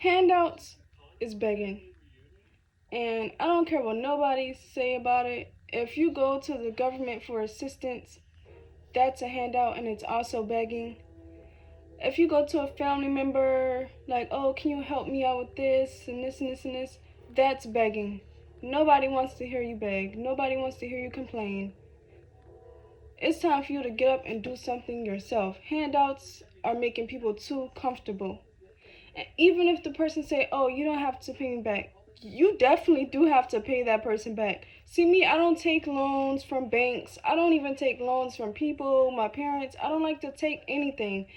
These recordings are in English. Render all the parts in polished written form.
Handouts is begging. And I don't care what nobody say about it. If you go to the government for assistance, that's a handout and it's also begging. If you go to a family member, like, oh, can you help me out with this and this and this and this, that's begging. Nobody wants to hear you beg. Nobody wants to hear you complain. It's time for you to get up and do something yourself. Handouts are making people too comfortable. And even if the person say, oh, you don't have to pay me back, you definitely do have to pay that person back. See, me, I don't take loans from banks. I don't even take loans from people, my parents. I don't like to take anything.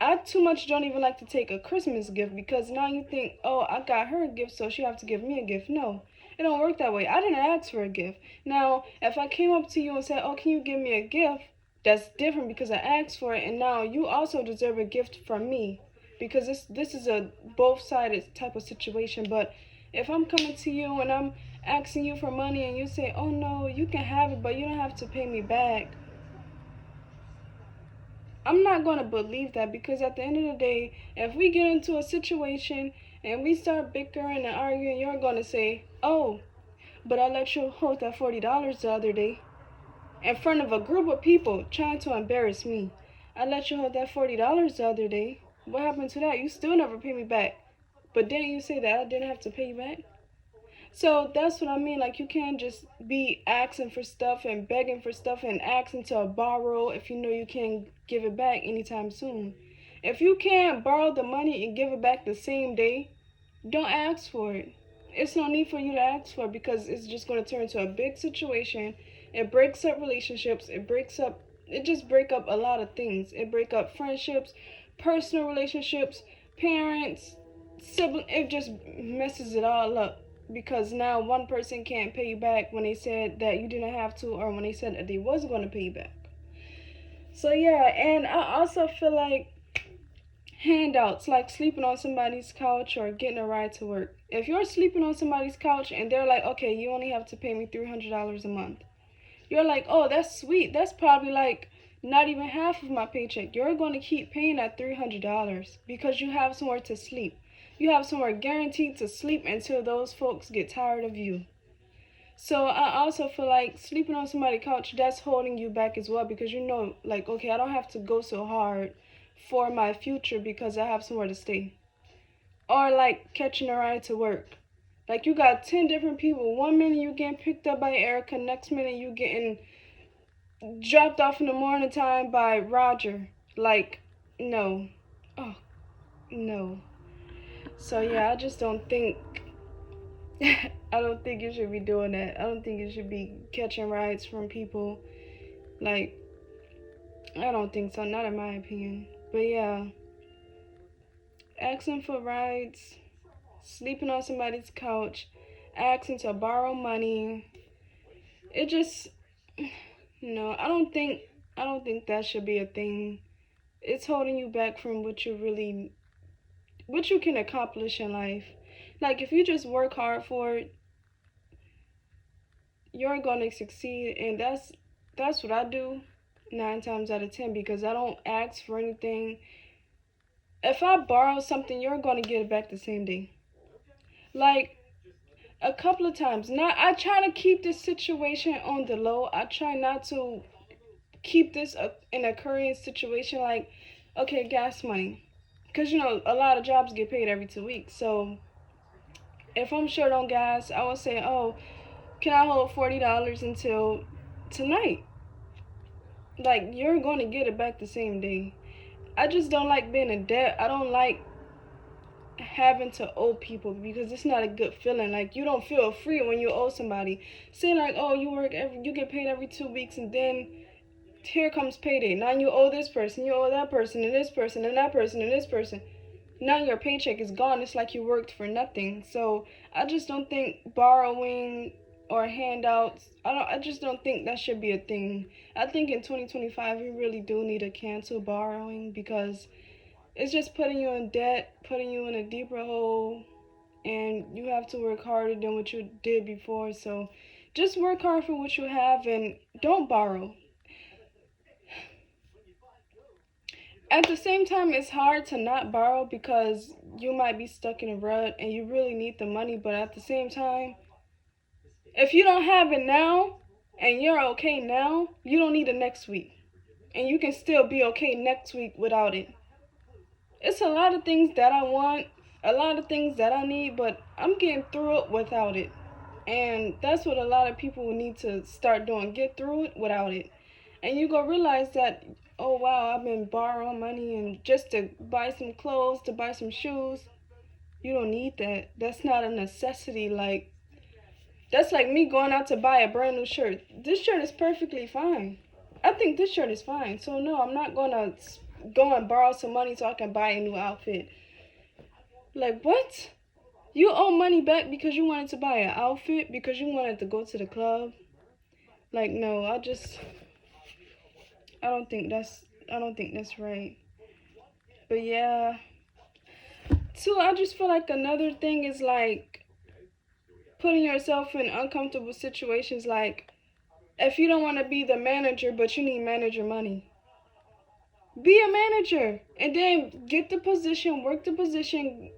I too much don't even like to take a Christmas gift because now you think, oh, I got her a gift, so she have to give me a gift. No, it don't work that way. I didn't ask for a gift. Now, if I came up to you and said, oh, can you give me a gift? That's different because I asked for it, and now you also deserve a gift from me because this is a both-sided type of situation. But if I'm coming to you and I'm asking you for money and you say, oh no, you can have it, but you don't have to pay me back, I'm not going to believe that because at the end of the day, if we get into a situation and we start bickering and arguing, you're going to say, oh, but I let you hold that $40 the other day in front of a group of people trying to embarrass me. I let you hold that $40 the other day. What happened to that? You still never pay me back. But didn't you say that I didn't have to pay you back? So that's what I mean. Like, you can't just be asking for stuff and begging for stuff and asking to borrow if you know you can't give it back anytime soon. If you can't borrow the money and give it back the same day, don't ask for it. It's no need for you to ask for it because it's just going to turn into a big situation. It breaks up relationships. It just break up a lot of things. It break up friendships, personal relationships, parents, sibling. It just messes it all up because now one person can't pay you back when they said that you didn't have to or when they said that they was going to pay you back. So yeah, and I also feel like handouts like sleeping on somebody's couch or getting a ride to work. If you're sleeping on somebody's couch and they're like, okay, you only have to pay me $300 a month, you're like, oh, that's sweet. That's probably like not even half of my paycheck. You're going to keep paying that $300 because you have somewhere to sleep. You have somewhere guaranteed to sleep until those folks get tired of you. So I also feel like sleeping on somebody's couch, that's holding you back as well because you know, like, okay, I don't have to go so hard for my future because I have somewhere to stay. Or like catching a ride to work. Like, you got 10 different people. One minute you getting picked up by Erica, next minute you getting dropped off in the morning time by Roger. Like, no. Oh, no. So yeah, I just don't think I don't think you should be doing that. I don't think you should be catching rides from people. Like, I don't think so, not in my opinion. But yeah, asking for rides, sleeping on somebody's couch, asking to borrow money. It just no, I don't think that should be a thing. It's holding you back from what you can accomplish in life. Like, if you just work hard for it, you're going to succeed, and that's what I do 9 times out of 10 because I don't ask for anything. If I borrow something, you're going to get it back the same day. Like, a couple of times. Now, I try to keep this situation on the low. I try not to keep this an occurring situation like, okay, gas money. Because, you know, a lot of jobs get paid every 2 weeks. So, if I'm short on gas, I will say, oh, can I hold $40 until tonight? Like, you're going to get it back the same day. I just don't like being in debt. I don't like having to owe people because it's not a good feeling. Like, you don't feel free when you owe somebody. Say like, oh, you get paid every 2 weeks, and then here comes payday. Now you owe this person, you owe that person, and this person, and that person, and this person. Now your paycheck is gone. It's like you worked for nothing. So I just don't think borrowing or handouts, I just don't think that should be a thing. I think in 2025 we really do need to cancel borrowing because it's just putting you in debt, putting you in a deeper hole, and you have to work harder than what you did before. So just work hard for what you have and don't borrow. At the same time, it's hard to not borrow because you might be stuck in a rut and you really need the money. But at the same time, if you don't have it now and you're okay now, you don't need it next week. And you can still be okay next week without it. It's a lot of things that I want, a lot of things that I need, but I'm getting through it without it. And that's what a lot of people need to start doing, get through it without it. And you go realize that, oh wow, I've been borrowing money and just to buy some clothes, to buy some shoes. You don't need that. That's not a necessity. Like, that's like me going out to buy a brand new shirt. This shirt is perfectly fine. I think this shirt is fine. So no, I'm not gonna go and borrow some money so I can buy a new outfit. Like, what? You owe money back because you wanted to buy an outfit, because you wanted to go to the club? Like, no, I don't think that's right. But yeah. Too, I just feel like another thing is like putting yourself in uncomfortable situations. Like, if you don't want to be the manager but you need manager money, be a manager and then get the position, work the position,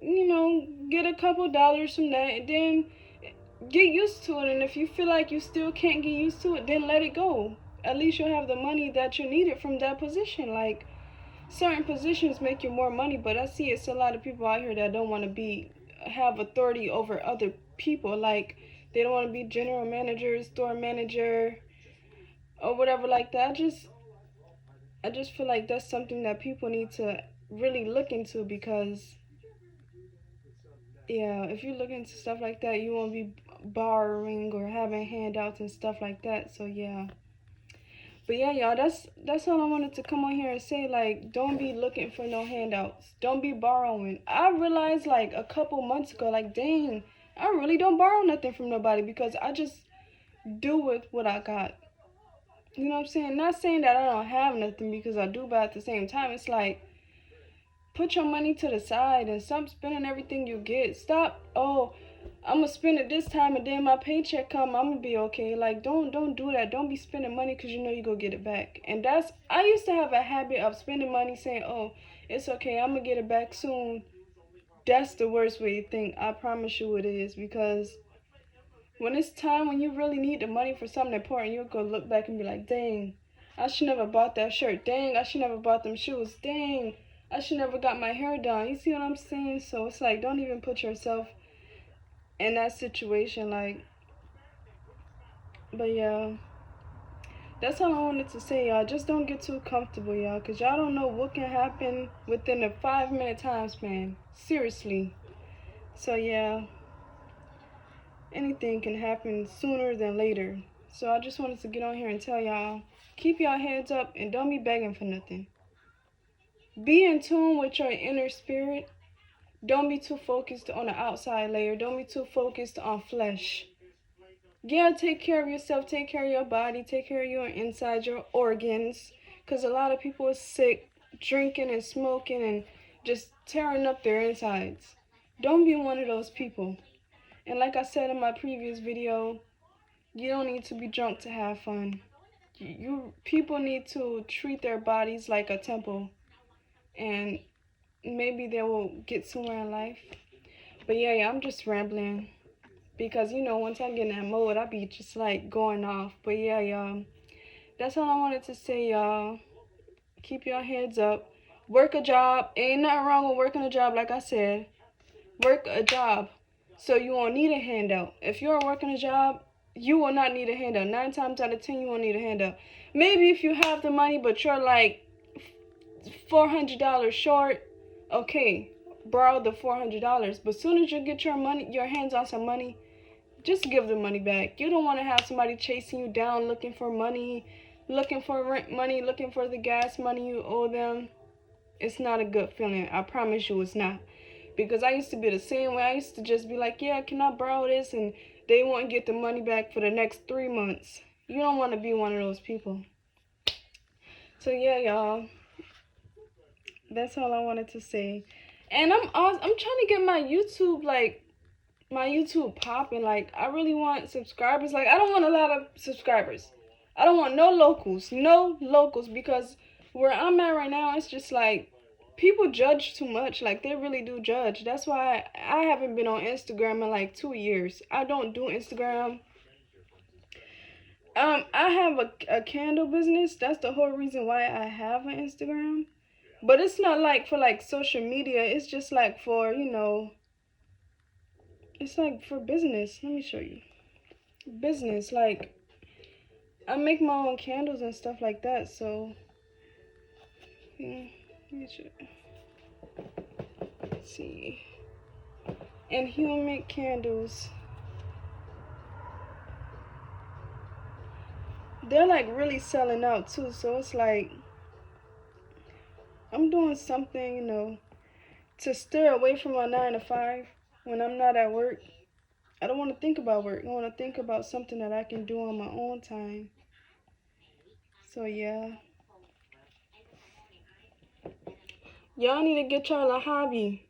get a couple dollars from that, and then get used to it. And if you feel like you still can't get used to it, then let it go. At least you'll have the money that you needed from that position. Like, certain positions make you more money, but I see it's a lot of people out here that don't want to have authority over other people. Like, they don't want to be general manager, store manager, or whatever like that. I just feel like that's something that people need to really look into, because yeah, if you look into stuff like that, you won't be borrowing or having handouts and stuff like that. So yeah. But yeah, y'all, that's all I wanted to come on here and say. Like, don't be looking for no handouts. Don't be borrowing. I realized like a couple months ago, like, dang, I really don't borrow nothing from nobody because I just do with what I got. You know what I'm saying? Not saying that I don't have nothing, because I do, but at the same time, it's like, put your money to the side and stop spending everything you get. Stop, oh, I'm gonna spend it this time and then my paycheck come, I'm gonna be okay. Like, don't do that. Don't be spending money because you know you go get it back. And I used to have a habit of spending money saying, oh, it's okay, I'm gonna get it back soon. That's the worst way to think. I promise you it is, because when it's time, when you really need the money for something important, you'll go look back and be like, dang, I should never bought that shirt. Dang, I should never bought them shoes. Dang, I should never got my hair done. You see what I'm saying? So it's like, don't even put yourself in that situation. Like, but yeah, that's all I wanted to say, y'all. Just don't get too comfortable, y'all, because y'all don't know what can happen within a 5-minute time span. Seriously. So yeah, anything can happen sooner than later. So I just wanted to get on here and tell y'all, keep y'all heads up and don't be begging for nothing. Be in tune with your inner spirit. Don't be too focused on the outside layer. Don't be too focused on flesh. Yeah, take care of yourself. Take care of your body. Take care of your inside, your organs. Because a lot of people are sick, drinking and smoking and just tearing up their insides. Don't be one of those people. And like I said in my previous video, you don't need to be drunk to have fun. People need to treat their bodies like a temple, and maybe they will get somewhere in life. But yeah, I'm just rambling because once I get in that mode, I be just like going off. But yeah, y'all, that's all I wanted to say, y'all. Keep your heads up. Work a job. Ain't nothing wrong with working a job. Like I said, work a job so you won't need a handout. If you're working a job, you will not need a handout. 9 times out of 10, you won't need a handout. Maybe if you have the money, but you're like $400 short, okay, borrow the $400. But as soon as you get your hands on some money, just give the money back. You don't want to have somebody chasing you down, looking for money, looking for rent money, looking for the gas money you owe them. It's not a good feeling. I promise you it's not. Because I used to be the same way. I used to just be like, yeah, can I borrow this? And they won't get the money back for the next 3 months. You don't want to be one of those people. So yeah, y'all, that's all I wanted to say. And I'm trying to get my YouTube popping. Like, I really want subscribers. Like, I don't want a lot of subscribers. I don't want no locals, because where I'm at right now, it's just like people judge too much. Like they really do judge. That's why I haven't been on Instagram in like 2 years. I don't do Instagram. I have a candle business. That's the whole reason why I have an Instagram. But it's not like for like social media. It's just like for, it's like for business. Let me show you. Business. Like I make my own candles and stuff like that. So, let me show you. Let's see. And human candles. They're like really selling out too. So it's like I'm doing something, to steer away from my 9 to 5 when I'm not at work. I don't want to think about work. I want to think about something that I can do on my own time. So yeah. Y'all need to get y'all a hobby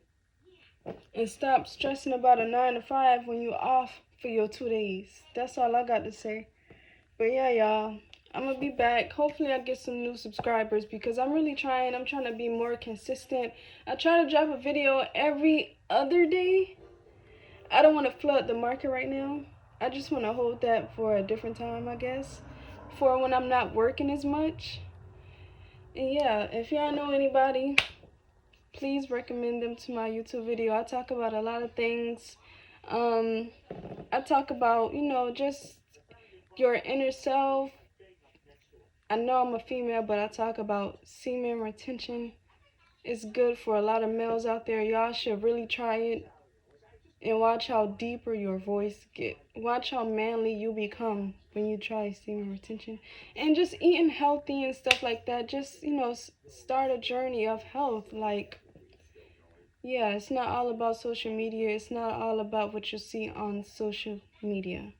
and stop stressing about a 9 to 5 when you off for your 2 days. That's all I got to say. But yeah, y'all. I'm gonna be back. Hopefully I get some new subscribers because I'm really trying. I'm trying to be more consistent. I try to drop a video every other day. I don't want to flood the market right now. I just want to hold that for a different time, I guess. For when I'm not working as much. And yeah, if y'all know anybody, please recommend them to my YouTube video. I talk about a lot of things. I talk about, just your inner self. I know I'm a female, but I talk about semen retention. It's good for a lot of males out there. Y'all should really try it and watch how deeper your voice get. Watch how manly you become when you try semen retention. And just eating healthy and stuff like that. Just, start a journey of health. Like, yeah, it's not all about social media. It's not all about what you see on social media.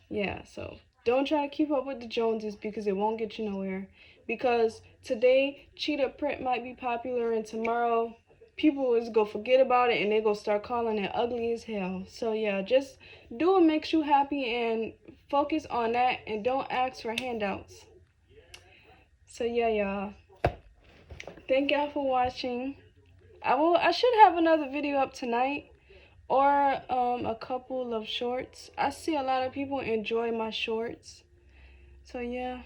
Yeah, so don't try to keep up with the Joneses because it won't get you nowhere. Because today, cheetah print might be popular and tomorrow people is going to forget about it and they going to start calling it ugly as hell. So yeah, just do what makes you happy and focus on that and don't ask for handouts. So yeah, y'all. Thank y'all for watching. I should have another video up tonight. Or a couple of shorts. I see a lot of people enjoy my shorts. So yeah.